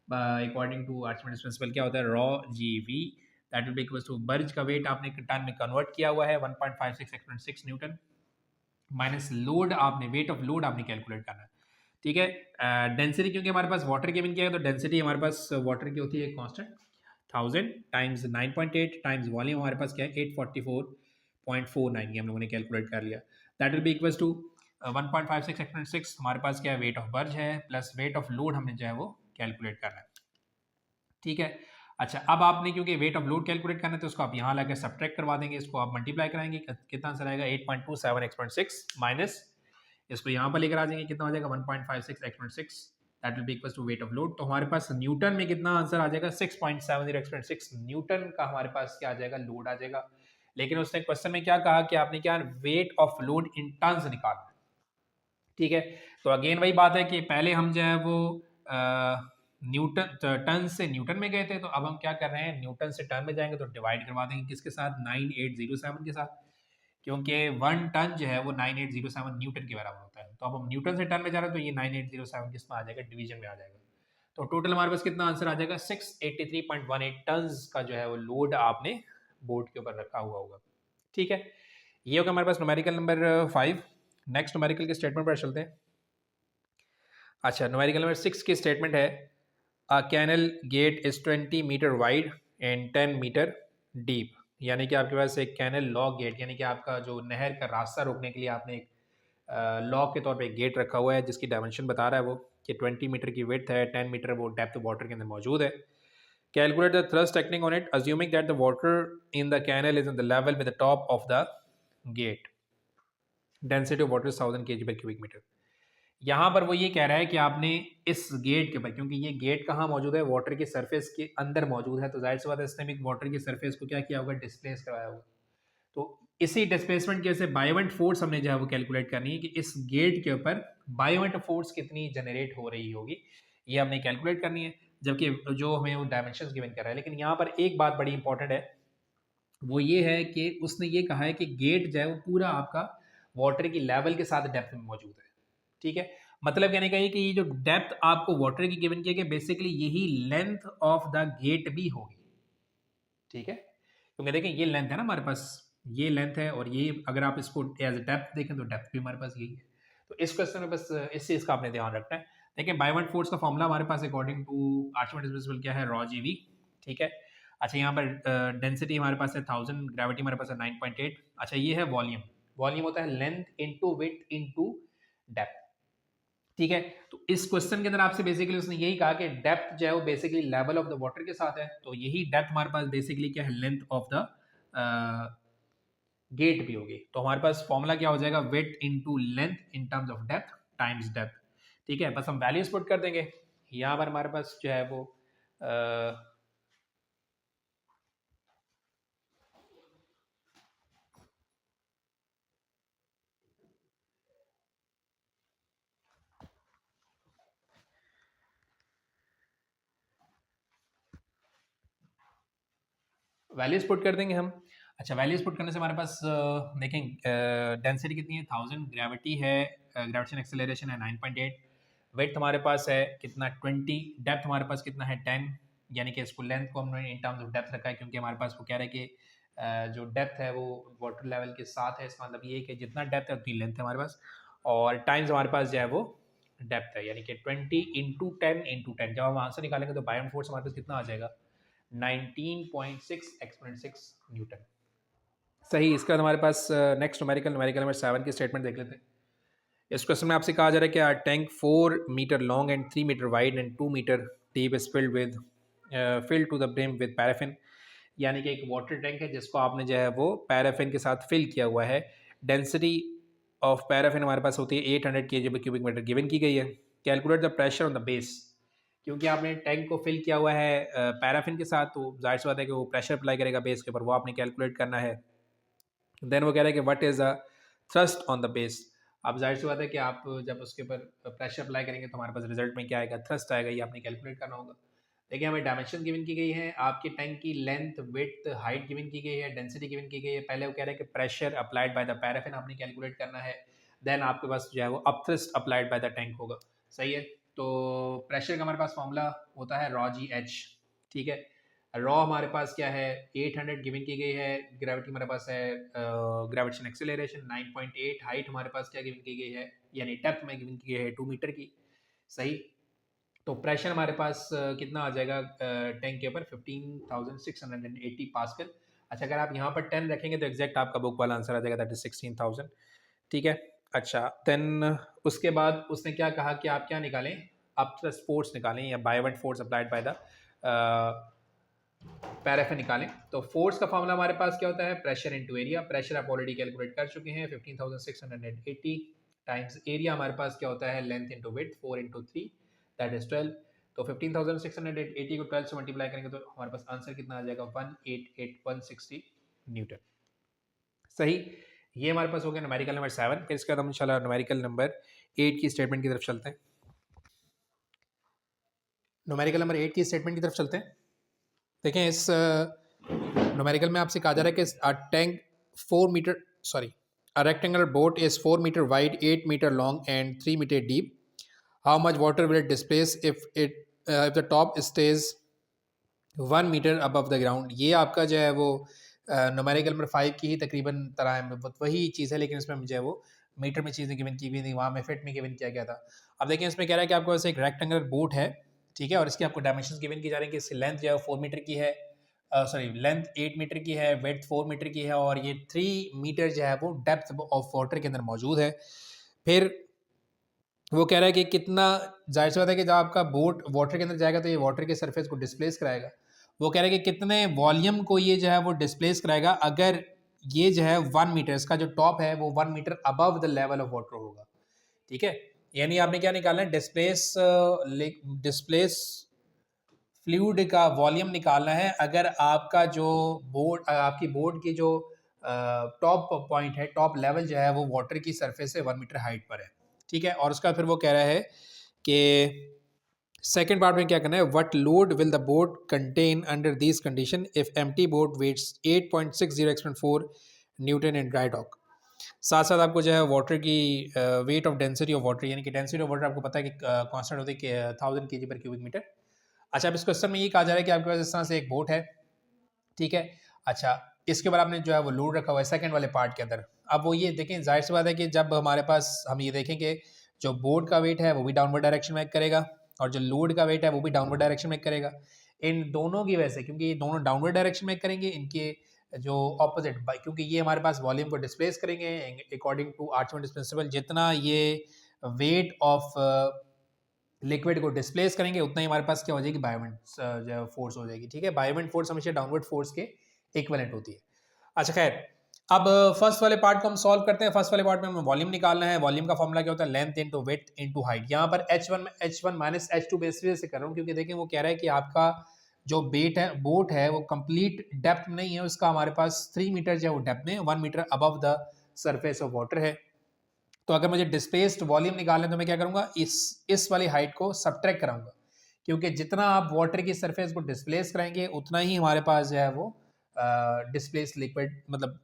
अकॉर्डिंग टू आर्चिमेडेस प्रिंसिपल क्या होता है, rho g V that will be equal to, barge का वेट आपने टन में कन्वर्ट किया हुआ है 1.56 x.6 न्यूटन, माइनस लोड, आपने वेट ऑफ लोड आपने कैलकुलेट करना है, ठीक है। डेंसिटी क्योंकि हमारे पास वाटर गिवन किया है, तो डेंसिटी हमारे पास वाटर की होती है कांस्टेंट 1000 टाइम्स 9.8 टाइम्स वॉल्यूम, हमारे पास क्या है 844.49, ये हम लोगों ने कैलकुलेट कर लिया। That will be equal to 1.56 x.6, हमारे पास क्या है, वेट ऑफ बर्ज है, प्लस वेट ऑफ लोड हमने जो है वो कैलकुलेट करना है, ठीक है। अच्छा अब आपने क्योंकि वेट ऑफ लोड कैलकुलेट करना है तो उसको आप यहाँ लाकर सब्ट्रैक्ट करवा देंगे, इसको आप मल्टीप्लाई कराएंगे, कितना आंसर आएगा 8.27 x.6 माइनस इसको यहाँ पर लेकर आ जाएंगे, कितना हो जाएगा 1.56 x.6 that will be equal to weight of load. तो हमारे पास न्यूटन में कितना आंसर आ जाएगा, 6.70 x.6 न्यूटन का हमारे पास क्या आ जाएगा, लोड आ जाएगा। लेकिन उसने क्वेश्चन में क्या कहा कि आपने क्या weight of load in tons निकालना, ठीक है। तो अगेन वही बात है कि पहले हम जो है वो न्यूटन टन से न्यूटन में गए थे, तो अब हम क्या कर रहे हैं, न्यूटन से टन में जाएंगे तो डिवाइड करवा देंगे किसके साथ, 9807 के साथ, क्योंकि 1 टन जो है वो 9807 न्यूटन के बराबर होता है। तो अब हम न्यूटन से टन में जा रहे हैं तो ये 9807 किस में आ जाएगा, डिवीजन में आ जाएगा। तो टोटल हमारे पास कितना आंसर आ जाएगा, 683.18 टन का जो है वो लोड आपने बोर्ड के ऊपर रखा हुआ होगा, ठीक है। ये होगा हमारे पास न्यूमेरिकल नंबर 5। नेक्स्ट न्यूमेरिकल के स्टेटमेंट पर चलते हैं। अच्छा न्यूमेरिकल नंबर 6 की स्टेटमेंट है, a canal gate is 20 metre wide and 10 metre deep, यानी कि आपके पास एक कैनल लॉक गेट, यानी कि आपका जो नहर का रास्ता रोकने के लिए आपने एक लॉक के तौर पे एक गेट रखा हुआ है, जिसकी डायमेंशन बता रहा है वो कि 20 मीटर की विड्थ है, 10 मीटर वो डेप्थ वाटर के अंदर मौजूद है। Calculate the thrust acting on it assuming that the water in the canal is in the level with the top of the gate, density of water 1000 kg per cubic meter। यहाँ पर वो ये कह रहा है कि आपने इस गेट के ऊपर, क्योंकि ये गेट कहाँ मौजूद है, वाटर की सरफेस के अंदर मौजूद है, तो जाहिर सी बात है इसने भी वाटर की सरफेस को क्या किया होगा, डिस्प्लेस करवाया होगा। तो इसी डिस्प्लेसमेंट की वजह से बायोवेंट फोर्स हमने जो है वो कैलकुलेट करनी है कि इस गेट के ऊपर बायोवेंट फोर्स कितनी जनरेट हो रही होगी, ये हमने कैलकुलेट करनी है, जबकि जो हमें वो डायमेंशंस गिवन कर रहा है। लेकिन यहाँ पर एक बात बड़ी इंपॉर्टेंट है, वो ये है कि उसने ये कहा है कि गेट जो है वो पूरा आपका वाटर की लेवल के साथ डेप्थ में मौजूद है। ठीक है, मतलब कहने का ये कि ये जो डेप्थ आपको वाटर की गिवन किया गया, बेसिकली यही लेंथ ऑफ द गेट भी होगी। ठीक है, क्योंकि देखें ये लेंथ है ना हमारे पास, ये लेंथ है, और ये अगर आप इसको एज डेप्थ देखें तो डेप्थ भी हमारे पास यही है। तो इस क्वेश्चन में बस इस चीज़ का आपने ध्यान रखना है। देखिए बायोवेंट फोर्स का फॉर्मूला हमारे पास अकॉर्डिंग टू आर्चिमेडेस प्रिंसिपल क्या है, रॉ जीवी। ठीक है, अच्छा यहाँ पर डेंसिटी हमारे पास है 1000, ग्रेविटी हमारे पास है 9.8। अच्छा ये है वॉल्यूम, वॉल्यूम होता है length into width into depth. ठीक है, तो इस क्वेश्चन के अंदर आपसे बेसिकली उसने यही कहा कि डेप्थ जो है वो basically level of the water के साथ है, तो यही डेप्थ हमारे पास बेसिकली क्या है, लेंथ ऑफ द गेट भी होगी। तो हमारे पास फॉर्मूला क्या हो जाएगा, width into length in terms of depth times depth. ठीक है, बस हम वैल्यूज पुट कर देंगे। यहाँ पर हमारे पास जो है वो वैल्यूज पुट कर देंगे हम। अच्छा वैल्यूज पुट करने से हमारे पास देखें डेंसिटी कितनी है 1000, ग्रेविटी है ग्रेविटेशन एक्सेलरेशन है 9.8, वेट हमारे पास है कितना 20, डेप्थ हमारे पास कितना है 10, यानी कि इसको लेंथ को हमने इन टर्म्स ऑफ डेप्थ रखा है, क्योंकि हमारे पास वो कह रहा है कि जो डेप्थ है वो वाटर लेवल के साथ है। इसका मतलब ये है कि जितना डेप्थ है उतनी लेंथ है हमारे पास, और टाइम्स हमारे पास जो है वो डेप्थ है, यानी कि 20 इंटू 10 जब हम आंसर निकालेंगे तो बायोवेंट फोर्स हमारे पास कितना आ जाएगा, 19.6 एक्सपोनेंट 6 न्यूटन। सही, इसके बाद हमारे पास नेक्स्ट न्यूमेरिकल नंबर 7 की स्टेटमेंट देख लेते हैं। इस क्वेश्चन में आपसे कहा जा रहा है कि our tank 4 metre long and 3 metre wide and 2 metre deep is filled to the brim with paraffin, यानी कि एक वाटर टैंक है जिसको आपने जो है वो पैराफिन के साथ फिल किया हुआ है। डेंसिटी ऑफ पैराफिन हमारे पास होती है 800 kg क्यूबिक मीटर गिवन की गई है। Calculate the pressure on the base, क्योंकि आपने टैंक को फिल किया हुआ है पैराफिन के साथ, तो जाहिर सी बात है कि वो प्रेशर अप्लाई करेगा बेस के ऊपर, वो आपने कैलकुलेट करना है। देन वो कह रहा है कि what is the thrust on the base. अब जाहिर सी बात है कि आप जब उसके ऊपर प्रेशर अप्लाई करेंगे तो हमारे पास रिजल्ट में क्या आएगा, थ्रस्ट आएगा, ये आपने कैलकुलेट करना होगा। देखिए हमें डायमेंशन गिवन की गई है, आपके टैंक की लेंथ विड्थ हाइट गिवन की गई है, डेंसिटी गिवन की गई है। पहले वो कह रहा है कि pressure applied by the paraffin आपने कैलकुलेट करना है, देन आपके पास जो है वो upthrust applied by the tank होगा। सही है, तो प्रेशर का हमारे पास फॉर्मूला होता है रॉ जी एच। ठीक है, रॉ हमारे पास क्या है 800 गिवन की गई है, ग्रेविटी हमारे पास है ग्रेविटेशन एक्सेलरेशन 9.8, हाइट हमारे पास क्या गिवन की गई है, यानी डेप्थ में गिवन की गई है 2 मीटर की। सही, तो प्रेशर हमारे पास कितना आ जाएगा टैंक के ऊपर 15,680 पास्कल। अच्छा अगर आप यहाँ पर 10 रखेंगे तो एग्जैक्ट आपका बुक वाला आंसर आ जाएगा, दैट इज 16,000। ठीक है, अच्छा देन उसके बाद उसने क्या कहा कि आप क्या निकालें, आप फोर्स निकालें या buoyant force applied by the paraffin निकालें। तो फोर्स का फॉर्मूला हमारे पास क्या होता है, प्रेशर इनटू एरिया। प्रेशर आप ऑलरेडी कैलकुलेट कर चुके हैं 15,680 टाइम्स एरिया हमारे पास क्या होता है, length into width 4 into 3 that is 12। तो 15,680 को 12 से मल्टीप्लाई करेंगे तो हमारे पास आंसर कितना आ जाएगा 188,160 न्यूटन। सही, ये हमारे पास हो गया न्यूमेरिकल नंबर 7। फिर इसके बाद हम इंशाल्लाह न्यूमेरिकल नंबर 8 की स्टेटमेंट की तरफ चलते हैं। न्यूमेरिकल नंबर 8 की स्टेटमेंट की तरफ चलते हैं। देखें इस न्यूमेरिकल में आपसे कहा जा रहा है कि tank 4 metre a rectangular boat is 4 meter wide, 8 meter long and 3 meter deep. How much water will it displace if the top stays 1 meter above the ground? ये आपका जो है वो न्यूमेरिकल नंबर 5 की ही तकरीबन तरह है, वही चीज़ है, लेकिन इसमें मुझे वो मीटर में चीज़ें गिवन की हुई थी, वहाँ में फिट में गिवन किया गया था। अब देखिए इसमें कह रहा है कि आपके पास एक रेक्टेंगुलर बोट है, ठीक है, और इसकी आपको डायमेंशन गिवन की जा रही है कि इसकी लेंथ जो है 4 मीटर की है, लेंथ 8 मीटर की है, वेथ 4 मीटर की है, और ये 3 मीटर जो है वो डेप्थ ऑफ वाटर के अंदर मौजूद है। फिर वो कह रहा है कि कितना, जाहिर सी बात है कि जब आपका बोट वाटर के अंदर जाएगा तो ये वाटर के सरफेस को डिस्प्लेस कराएगा। वो कह रहा है कि कितने वॉल्यूम को ये जो है वो डिस्प्लेस कराएगा अगर ये जो है 1 मीटर, इसका जो टॉप है वो 1 metre above the level of water होगा, ठीक है। यानी आपने क्या निकालना है, डिस्प्लेस फ्लूइड का वॉल्यूम निकालना है। अगर आपका जो बोर्ड, आपकी बोर्ड की जो टॉप पॉइंट है, टॉप लेवल जो है वो वाटर की सरफेस से 1 मीटर हाइट पर है, ठीक है। और उसका फिर वो कह रहा है कि सेकेंड पार्ट में क्या करना है, what load will the board contain under this condition if empty board weighs 8.60 एक्स.4 न्यूटन इन ड्राई डॉक। साथ साथ आपको जो है वाटर की weight of density of water, यानी कि डेंसिटी ऑफ वाटर आपको पता है कि कांस्टेंट होती है कि 1000 kg पर क्यूबिक मीटर। अच्छा, अब इस क्वेश्चन में ये कहा जा रहा है कि आपके पास इस तरह से एक बोट है, ठीक है। अच्छा, इसके ऊपर आपने जो है वो लोड रखा हुआ है सेकंड वाले पार्ट के अंदर। अब वो ये देखें, जाहिर सी बात है कि जब हमारे पास हम ये देखें कि जो बोर्ड का वेट है वो भी डाउनवर्ड डायरेक्शन में एक्ट करेगा और जो लोड का वेट है वो भी डाउनवर्ड डायरेक्शन में एक्ट करेगा। इन दोनों की वजह से, क्योंकि ये दोनों डाउनवर्ड डायरेक्शन में एक्ट करेंगे, इनके जो ऑपोजिट, क्योंकि ये हमारे पास वॉल्यूम को डिस्प्लेस करेंगे अकॉर्डिंग टू आर्चिमेडेस प्रिंसिपल, जितना ये वेट ऑफ लिक्विड को डिस्प्लेस करेंगे उतना ही हमारे पास क्या हो जाएगी, बायोमेंट फोर्स हो जाएगी, ठीक है। बायोमेंट फोर्स हमेशा डाउनवर्ड फोर्स के इक्विवेलेंट होती है। अच्छा खैर, अब फर्स्ट वाले पार्ट को हम सॉल्व करते हैं। फर्स्ट वाले पार्ट में हमें वॉल्यूम निकालना है। वॉल्यूम का फॉर्मूला क्या होता है, length into width into height. यहाँ पर h1 माइनस h2 बेसिस से कर रहा हूँ, क्योंकि देखें वो कह रहा है कि आपका जो बोट है वो कंप्लीट डेप्थ में नहीं है, उसका हमारे पास 3 मीटर जो है वो डेप्थ में, 1 metre above the surface of water है। तो अगर मुझे डिस्प्लेस्ड वॉल्यूम निकालना है तो मैं क्या करूंगा, इस वाली हाइट को सबट्रैक्ट कराऊंगा, क्योंकि जितना आप वाटर की सरफेस को डिस्प्लेस कराएंगे उतना ही हमारे पास जो है वो डिस्प्लेस लिक्विड, मतलब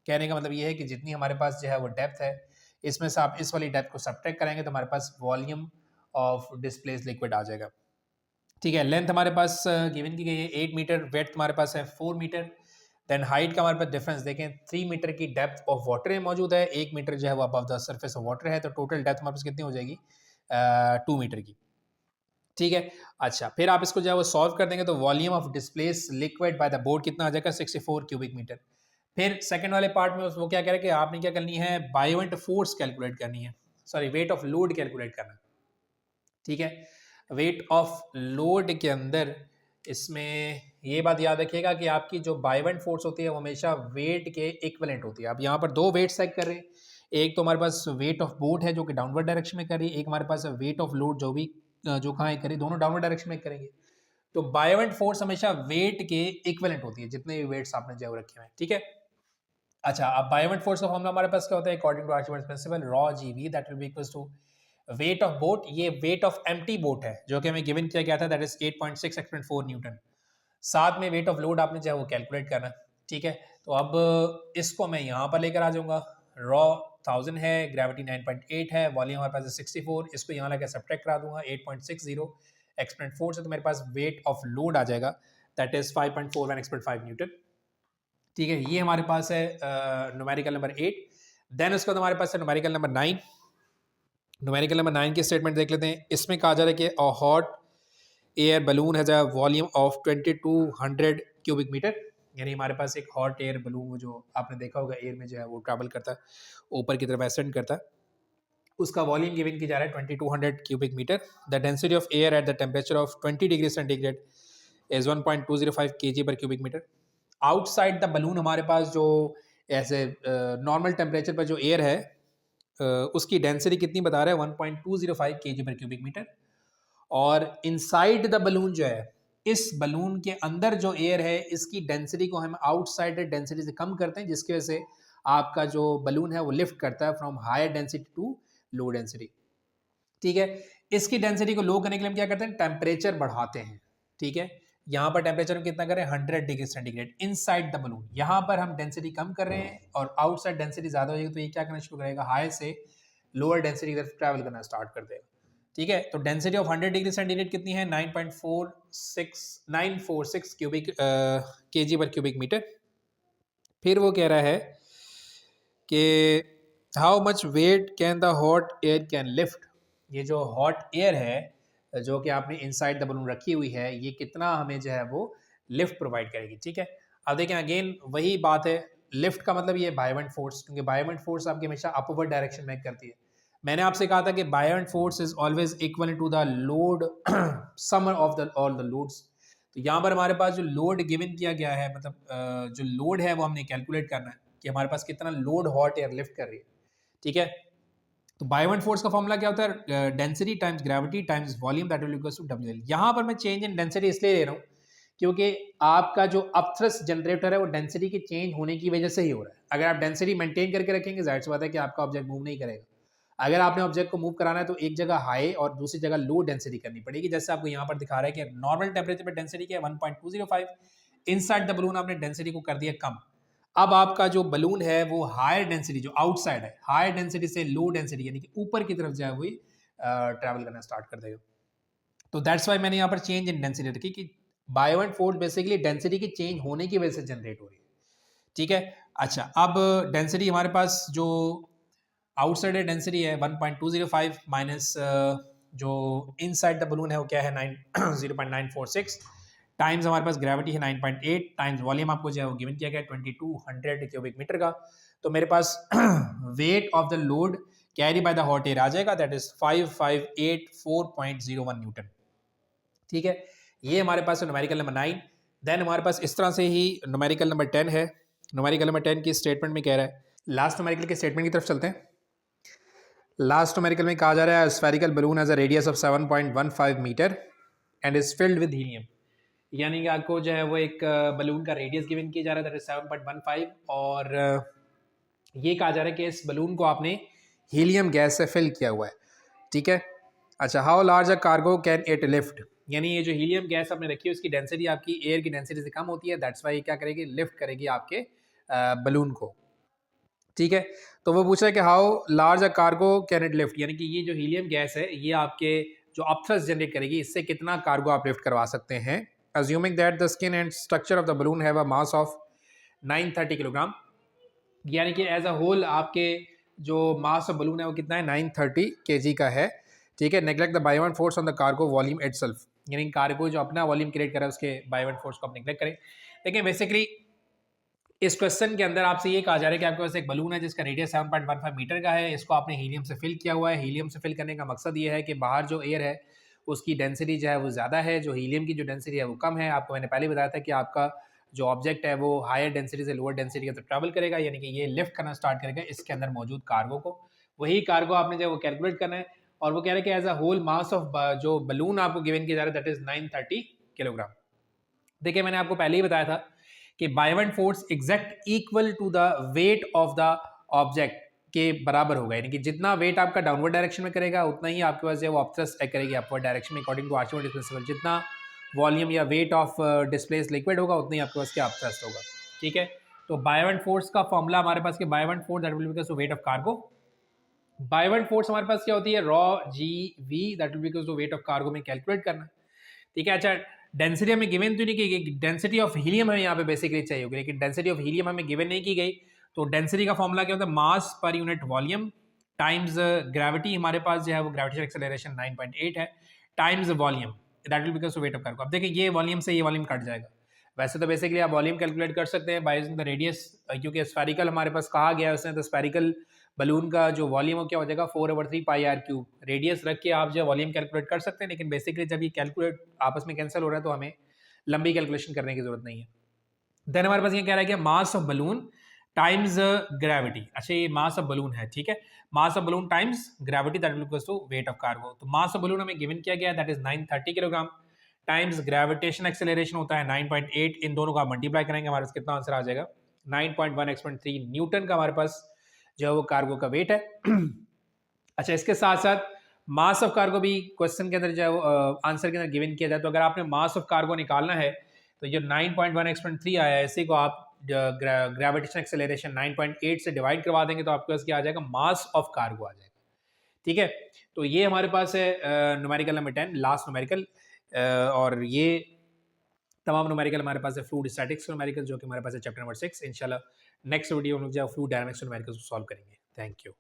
कहने का मतलब ये है कि जितनी हमारे पास जो है वो डेप्थ है, इसमें से आप इस वाली डेप्थ को सबट्रैक्ट करेंगे तो हमारे पास वॉल्यूम ऑफ डिस्प्लेस लिक्विड आ जाएगा, ठीक है। लेंथ हमारे पास गिवन की गई है 8 मीटर, वेथ हमारे पास है 4 मीटर। देन हाइट का हमारे पास डिफरेंस देखें, 3 मीटर की डेप्थ ऑफ वाटर में मौजूद है, 1 मीटर जो है वो above the surface of water है, तो टोटल डेप्थ हमारे पास कितनी हो जाएगी, 2 मीटर की, ठीक है। अच्छा, फिर आप इसको जो है वो सॉल्व कर देंगे तो volume of displace liquid by the board कितना आ जाएगा, 64 क्यूबिक मीटर। फिर सेकंड वाले पार्ट में वो क्या कह रहा है कि आपने क्या करनी है, बायोवेंट फोर्स कैलकुलेट करनी है, sorry wait of load calculate करना, ठीक है। वेट ऑफ लोड के अंदर इसमें ये बात याद रखिएगा कि आपकी जो बायोवेंट फोर्स होती है वो हमेशा वेट के इक्विवेलेंट होती है। अब यहाँ पर दो वेट चेक कर रहे हैं, एक तो हमारे पास वेट ऑफ बोट है जो कि डाउनवर्ड डायरेक्शन में कर रही है, एक हमारे पास वेट ऑफ लोड जो भी जो कहाँ करें, दोनों डाउनवर्ड डायरेक्शन में करेंगे। तो बायोवेंट फोर्स हमेशा वेट के इक्विवेलेंट होती है, जितने भी वेट्स आपने जो रखे हुए हैं, ठीक है। अच्छा, अब बायोवेंट फोर्स का फॉर्मूला हमारे पास क्या होता है, according to Archimedes principle, rho g v that will be equals to weight of boat, ये वेट ऑफ एम्प्टी बोट है जो कि हमें गिवन किया गया था, दैट इज 8.6 एक्स.4 न्यूटन। साथ में वेट ऑफ लोड आपने जो है वो कैलकुलेट करना, ठीक है। तो अब इसको मैं यहाँ पर लेकर आ जाऊंगा, रॉ 1000 है, ग्रेविटी 9.8 है, वॉल्यूम हमारे पास 64, इसको यहाँ लेकर सब्ट्रैक्ट करा दूंगा 8.60 एक्स.4 से, तो मेरे पास वेट ऑफ लोड आ जाएगा दैट इज 5.41 एक्स.5 न्यूटन, ठीक है। ये हमारे पास है न्यूमेरिकल नंबर 8। देन उसके बाद हमारे पास है न्यूमेरिकल नंबर 9। न्यूमेरिकल नंबर 9 की स्टेटमेंट देख लेते हैं। इसमें कहा जा रहा है कि a hot air balloon has a volume of 2200 cubic metre, यानी हमारे पास एक हॉट एयर बलून जो आपने देखा होगा एयर में जो है वो ट्रैवल करता है, ऊपर की तरफ एसेंड करता है, उसका वॉल्यूम गिवन की जा रहा है 2200 cubic metre. The density of air at the temperature of 20 degree centigrade is 1.205 kg per cubic metre. Outside the balloon हमारे पास जो ऐसे नॉर्मल टेम्परेचर पर जो एयर है उसकी डेंसिटी कितनी बता रहा है, 1.205 kg पर क्यूबिक मीटर। और इनसाइड द बलून जो है, इस बलून के अंदर जो एयर है इसकी डेंसिटी को हम आउटसाइड डेंसिटी से कम करते हैं, जिसकी वजह से आपका जो बलून है वो लिफ्ट करता है from higher density to low density, ठीक है। इसकी डेंसिटी को लो करने के लिए हम क्या करते हैं, टेम्परेचर बढ़ाते हैं, ठीक है। यहाँ पर टेम्परेचर हम कितना करें, 100 degree centigrade inside the balloon. यहाँ पर हम डेंसिटी कम कर रहे हैं और आउटसाइड डेंसिटी ज्यादा हो जाएगी, तो ये क्या करना शुरू करेगा, हाई से लोअर डेंसिटी की तरफ ट्रैवल करना स्टार्ट कर देगा, ठीक है। तो डेंसिटी ऑफ 100 डिग्री सेंटीग्रेड कितनी है, 9.946 cubic kg per cubic metre. फिर वो कह रहा है कि how much weight can the hot air can lift, ये जो हॉट एयर है जो कि आपने इनसाइड द बलून रखी हुई है, ये कितना हमें जो है वो लिफ्ट प्रोवाइड करेगी, ठीक है। अब देखें अगेन वही बात है, लिफ्ट का मतलब ये बायोवेंट फोर्स, क्योंकि बायोवेंट फोर्स आपकी हमेशा अपवर्ड डायरेक्शन में करती है। मैंने आपसे कहा था कि buoyant force is always equal to the load sum of the all the loads, तो यहाँ पर हमारे पास जो लोड गिवन किया गया है, मतलब जो लोड है वो हमने कैलकुलेट करना है कि हमारे पास कितना लोड हॉट एयर लिफ्ट कर रही है, ठीक है। तो बायोवेंट फोर्स का फॉर्मूला क्या होता है, density times gravity times volume that will equals to WL. यहाँ पर मैं चेंज इन डेंसिटी इसलिए ले रहा हूँ क्योंकि आपका जो अपथ्रस्ट जनरेटर है वो डेंसिटी के चेंज होने की वजह से ही हो रहा है। अगर आप डेंसिटी मेंटेन करके रखेंगे, जाहिर सी बात है कि आपका ऑब्जेक्ट मूव नहीं करेगा। अगर आपने ऑब्जेक्ट को मूव कराना है तो एक जगह हाई और दूसरी जगह लो डेंसिटी करनी पड़ेगी। जैसे आपको यहाँ पर दिखा रहा है कि नॉर्मल टेम्परेचर पर डेंसिटी क्या है 1.205, इनसाइड द बलून आपने डेंसिटी को कर दिया कम। अब आपका जो बलून है वो हायर डेंसिटी, जो आउटसाइड है, हायर डेंसिटी से लो डेंसिटी यानी कि ऊपर की तरफ जो है वो ट्रैवल करना स्टार्ट कर देगा। तो दैट्स वाई मैंने यहाँ पर चेंज इन डेंसिटी रखी कि बायोवेंट फोर्स बेसिकली डेंसिटी की चेंज होने की वजह से जनरेट हो रही है, ठीक है। अच्छा, अब डेंसिटी हमारे पास जो आउटसाइड डेंसिटी है 1.205 माइनस जो इनसाइड द बलून है वो क्या है 0.946 टाइम्स हमारे पास ग्रेविटी है 9.8 टाइम्स वॉल्यूम आपको जो है वो गिवन किया गया 2200 क्यूबिक मीटर का। तो मेरे पास weight of the load carry by the hot air आ जाएगा, दैट इज 5584.01 न्यूटन, ठीक है। ये हमारे पास है न्यूमेरिकल नंबर 9। देन हमारे पास इस तरह से ही न्यूमेरिकल नंबर 10 है। न्यूमेरिकल नंबर 10 की स्टेटमेंट में कह रहा है, लास्ट न्यूमेरिकल के स्टेटमेंट की तरफ चलते हैं। लास्ट न्यूमेरिकल में कहा जा रहा है spherical balloon has a radius of 7.15 metre and is filled with helium. यानी कि आपको जो है वो एक बलून का रेडियस गिवन किया जा रहा है दैट इज 7.15 और ये कहा जा रहा है कि इस बलून को आपने हीलियम गैस से फिल किया हुआ है, ठीक है। अच्छा, how large a cargo can it lift, यानी ये जो हीलियम गैस आपने रखी है उसकी डेंसिटी आपकी एयर की डेंसिटी से कम होती है, दैट्स वाई क्या करेगी, लिफ्ट करेगी आपके बलून को, ठीक है। तो वो पूछ रहा है कि how large a cargo can it lift, यानी कि ये जो हीलियम गैस है ये आपके जो अपथ्रस्ट जनरेट करेगी इससे कितना कार्गो आप लिफ्ट करवा सकते हैं। Assuming that the skin and structure of the balloon have a mass of 930 kilogram, यानी कि एज अ होल आपके जो मास ऑफ बलून है वो कितना है 930 kg का है, ठीक है। Neglect the buoyant force on the cargo volume itself, यानी कार्गो जो अपना वॉल्यूम क्रिएट कर रहा है उसके बायोवेंट फोर्स को आप नेग्लेक्ट करें। देखिए बेसिकली इस क्वेश्चन के अंदर आपसे ये कहा जा रहा है कि आपके पास एक बलून है जिसका रेडियस 7.15 मीटर का है, इसको आपने हीलियम से फिल किया हुआ है। हीलियम से फिल करने का मकसद ये है कि बाहर जो एयर है उसकी डेंसिटी जो है वो ज़्यादा है, जो हीलियम की जो डेंसिटी है वो कम है। आपको मैंने पहले बताया था कि आपका जो ऑब्जेक्ट है वो हायर डेंसिटी से लोअर डेंसिटी का तो ट्रैवल करेगा, यानी कि ये लिफ्ट करना स्टार्ट करेगा इसके अंदर मौजूद कार्गो को। वही कार्गो आपने जो वो कैलकुलेट करना है और वो कह रहे हैं कि as a whole mass of जो बलून आपको गिवन किया जा रहा है दैट इज 930 किलोग्राम। देखिए मैंने आपको पहले ही बताया था कि buoyant force exact equal to the weight of the object के बराबर होगा, यानी कि जितना वेट आपका डाउनवर्ड डायरेक्शन में करेगा उतना ही आपके पास जो है वो अपथ्रस्ट एक्ट करेगी अपवर्ड डायरेक्शन में अकॉर्डिंग टू आर्चिमेडेस प्रिंसिपल। जितना वॉल्यूम या वेट ऑफ डिस्प्लेस लिक्विड होगा उतना ही आपके पास क्या अपथ्रस्ट होगा, ठीक है। तो बायोवेंट फोर्स का फॉर्मूला हमारे पास के buoyant force that will be equal to weight of cargo. Buoyant force हमारे पास क्या होती है rho g V that will be equal to weight of cargo में कैलकुलेट करना, ठीक है। अच्छा, डेंसिटी हमें गिवन तो नहीं की गई, डेंसिटी ऑफ हीलियम हमें यहाँ पे बेसिकली चाहिए होगी, लेकिन डेंसिटी ऑफ हीलियम हमें गिवन नहीं की गई। तो डेंसिटी का फॉर्मूला क्या होता है, मास per unit volume times gravity, हमारे पास जो है वो ग्रेविटेशनल एक्सेलरेशन 9.8 है, times volume that will become wait of cargo. अब देखिए ये वॉल्यूम से ये वॉल्यूम कट जाएगा। वैसे तो बेसिकली आप वॉल्यूम कैलकुलेट कर सकते हैं बाय यूजिंग द रेडियस, क्योंकि स्फेरिकल हमारे पास कहा गया है उसने, तो स्फेरिकल बलून का जो वॉल्यूम हो क्या हो जाएगा 4/3 पाई आर क्यूब। रेडियस रख के आप जो वॉल्यूम कैलकुलेट कर सकते हैं, लेकिन बेसिकली जब ये कैलकुलेट आपस में कैंसिल हो रहा है तो हमें लंबी कैलकुलेशन करने की जरूरत नहीं है। देन हमारे पास ये कह रहा है कि mass of balloon times gravity. अच्छा, ये मास ऑफ बलून है, ठीक है। Mass of balloon times gravity that will equal to weight of cargo. तो मास ऑफ बलून हमें गिवन किया गया that is 930 kilogram times gravitation acceleration होता है 9.8, इन दोनों का मल्टीप्लाई करेंगे हमारे पास कितना आंसर आ जाएगा 9.1 x/3 न्यूटन का हमारे पास जो है वो कार्गो का वेट है। अच्छा, इसके साथ साथ मास ऑफ कार्गो भी क्वेश्चन के अंदर जो है आंसर के अंदर गिवन किया जाए, तो अगर आपने मास ऑफ कार्गो निकालना है तो जो 9.1 x/3 आया है इसी को आप ग्रेविटेशन एक्सेलरेशन 9.8 से डिवाइड करवा देंगे तो आपके पास क्या आ जाएगा मास ऑफ कार्गो आ जाएगा, ठीक है। तो ये हमारे पास है न्यूमेरिकल नंबर 10 लास्ट न्यूमेरिकल, और ये तमाम न्यूमेरिकल हमारे पास है फ्लूइड स्टैटिक्स न्यूमेरिकल जो कि हमारे पास है चैप्टर नंबर 6। इंशाल्लाह नेक्स्ट वीडियो में हम लोग जो फ्लूइड डायनामिक्स न्यूमेरिकल सॉल्व करेंगे। Thank you.